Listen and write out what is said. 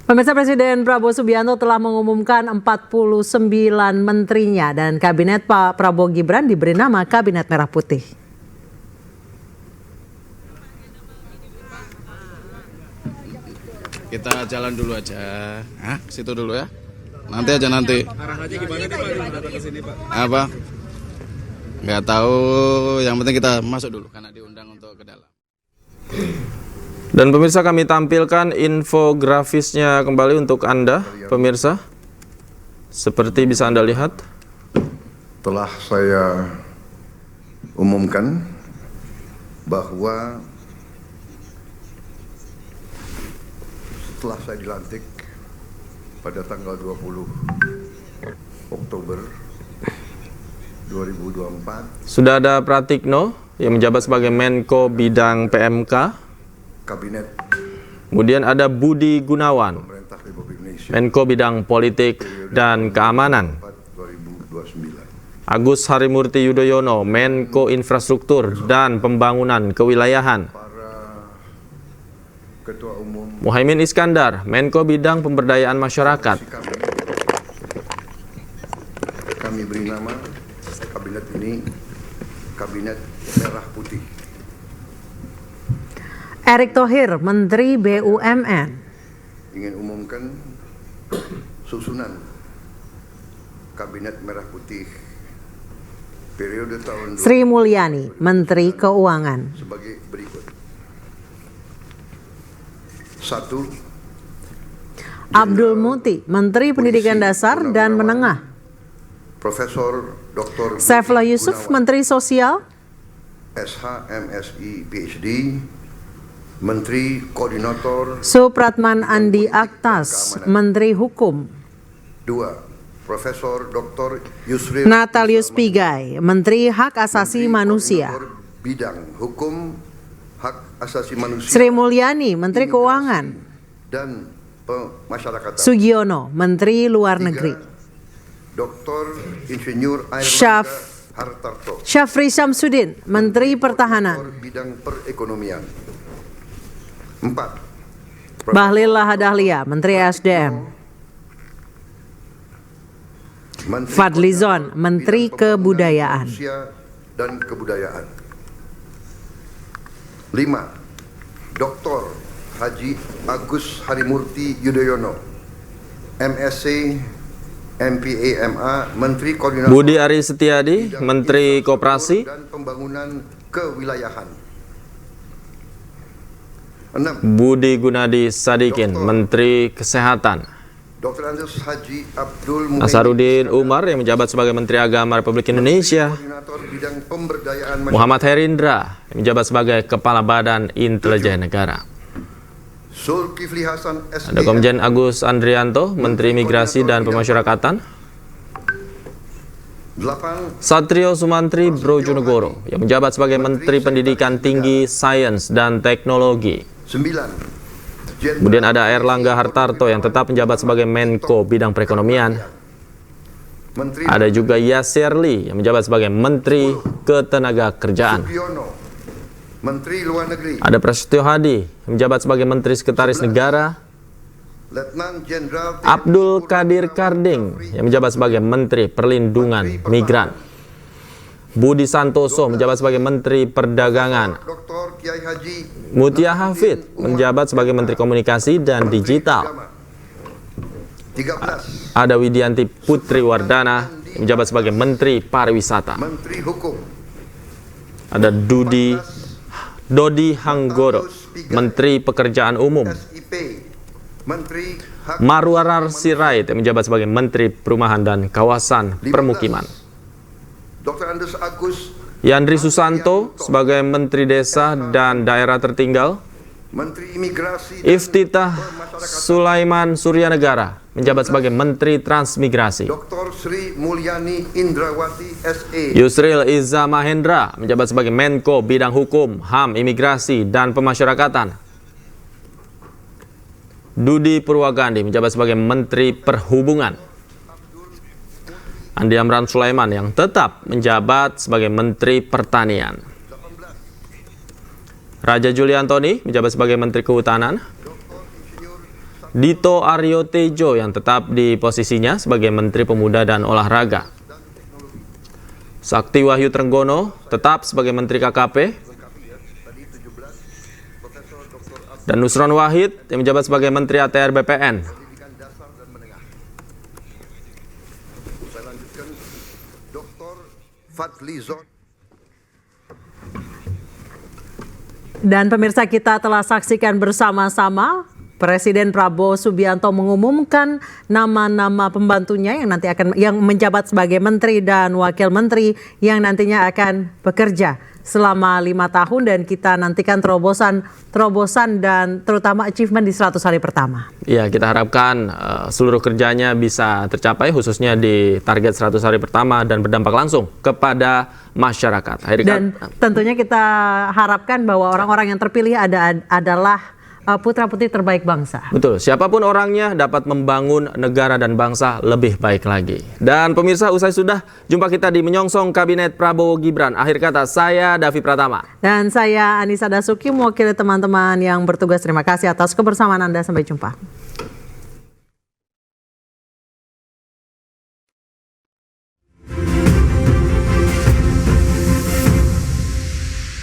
Pemirsa, Presiden Prabowo Subianto telah mengumumkan 49 menterinya dan kabinet Pak Prabowo Gibran diberi nama Kabinet Merah Putih. Kita jalan dulu aja, situ dulu ya. Nanti aja nanti. Arahannya gimana nih Pak? Datang ke sini Pak? Apa? Nggak tahu. Yang penting kita masuk dulu karena diundang untuk ke dalam. Dan pemirsa, kami tampilkan infografisnya kembali untuk Anda, pemirsa. Seperti bisa Anda lihat. Telah saya umumkan bahwa setelah saya dilantik pada tanggal 20 Oktober 2024, sudah ada Pratikno yang menjabat sebagai Menko Bidang PMK. Kabinet Kemudian ada Budi Gunawan, Pemerintah Republik Indonesia Menko Bidang Politik dan Keamanan. 2029. Agus Harimurti Yudhoyono, Menko Infrastruktur dan Pembangunan Kewilayahan. Para Ketua Umum Muhaimin Iskandar, Menko Bidang Pemberdayaan Masyarakat. kami beri nama kabinet ini Kabinet Merah Putih. Erick Thohir, Menteri BUMN. Ingin umumkan susunan Kabinet Merah Putih periode tahun Sri Mulyani, Menteri Keuangan. sebagai berikut. 1. Abdul Muti, Menteri Pendidikan Dasar dan Menengah. Profesor Dr. Saifullah Yusuf, Menteri Sosial. SH, MSI, PhD, Menteri Koordinator. Supratman Andi Aktas, Menteri Hukum. 2. Profesor Dr. Yusril Natalius Pigai, Menteri Hak Asasi Manusia. Koordinator Bidang Hukum, Hak Asasi Manusia, Sri Mulyani, Menteri Imigrasi, Keuangan. dan Pemasyarakatan. Sugiono, Menteri Luar Negeri. 3. Dr. Insinyur Syaf- Hartarto, Syafri Syamsuddin, Menteri Pertahanan. Koordinator Bidang Perekonomian. 4. Bahlil Lahadalia, Menteri SDM. Menteri Fadlizon, Koordinator Menteri Bidang Pembangunan Kebudayaan. Manusia dan Kebudayaan. 5. Dr. Haji Agus Harimurti Yudhoyono, MSc, MPA, MA, Menteri Koordinator Budi Ari Setiadi, Bidang Menteri Infrastruktur Koperasi. dan Pembangunan Kewilayahan. 6. Budi Gunadi Sadikin, Menteri Kesehatan. Dr. Andes Haji Abdul Muhaimin Nasaruddin Iskandar, Umar yang menjabat sebagai Menteri Agama Republik Indonesia. Koordinator Bidang Pemberdayaan Masyarakat. Muhammad Herindra yang menjabat sebagai Kepala Badan Intelijen Negara. Zulkifli Hasan Ada SDM. Komjen Agus Andrianto, Menteri Migrasi dan Pemasyarakatan. 8. Satrio Sumantri Brojonegoro yang menjabat sebagai Menteri Pendidikan Tinggi, Sains dan Teknologi. 9. Kemudian ada Erlangga Hartarto yang tetap menjabat sebagai Menko Bidang Perekonomian. Menteri Ada juga Yasir Lee yang menjabat sebagai Menteri Ketenagakerjaan. Sugiono, Menteri Luar Negeri. Ada Prasetyo Hadi yang menjabat sebagai Menteri Sekretaris Negara. Letnan Jenderal TNI Abdul Purnawirawan Kadir Karding yang menjabat sebagai Menteri Perlindungan Migran. Budi Santoso menjabat sebagai Menteri Perdagangan. Dr. Kiai Haji Mutia Hafid menjabat sebagai Menteri Komunikasi dan Digital. 13. Ada Widianti Putri Wardana yang menjabat sebagai Menteri Pariwisata. Menteri Hukum. Ada Dodi Hanggoro, Menteri Pekerjaan Umum. SIP, Menteri Hak Marwarar Sirait yang menjabat sebagai Menteri Perumahan dan Kawasan 15. Permukiman. Dr. Andes Agus, Yandri Susanto sebagai Menteri Desa dan Daerah Tertinggal. Menteri Imigrasi dan Iftitah Pemasyarakatan. Sulaiman Suryanegara menjabat sebagai Menteri Transmigrasi. Dr. Sri Mulyani Indrawati SE, Yusril Iza Mahendra menjabat sebagai Menko Bidang Hukum, HAM, Imigrasi dan Pemasyarakatan. Dudi Purwagandi menjabat sebagai Menteri Perhubungan. Andi Amran Sulaiman yang tetap menjabat sebagai Menteri Pertanian. Raja Juli Antoni menjabat sebagai Menteri Kehutanan. Dito Aryo Tejo yang tetap di posisinya sebagai Menteri Pemuda dan Olahraga. Sakti Wahyu Trenggono tetap sebagai Menteri KKP. Dan Nusron Wahid yang menjabat sebagai Menteri ATR BPN. Saya lanjutkan, Dr. Fadlizon. Dan pemirsa, kita telah saksikan bersama-sama Presiden Prabowo Subianto mengumumkan nama-nama pembantunya yang menjabat sebagai menteri dan wakil menteri yang nantinya akan bekerja selama 5 tahun, dan kita nantikan terobosan dan terutama achievement di 100 hari pertama. Ya, kita harapkan seluruh kerjanya bisa tercapai, khususnya di target 100 hari pertama dan berdampak langsung kepada masyarakat. Dan tentunya kita harapkan bahwa orang-orang yang terpilih adalah putra-putri terbaik bangsa. Betul, siapapun orangnya dapat membangun negara dan bangsa lebih baik lagi. Dan pemirsa, usai sudah jumpa kita di Menyongsong Kabinet Prabowo Gibran. Akhir kata, saya Davi Pratama. Dan saya Anissa Dasuki, mewakili teman-teman yang bertugas. Terima kasih atas kebersamaan Anda. Sampai jumpa.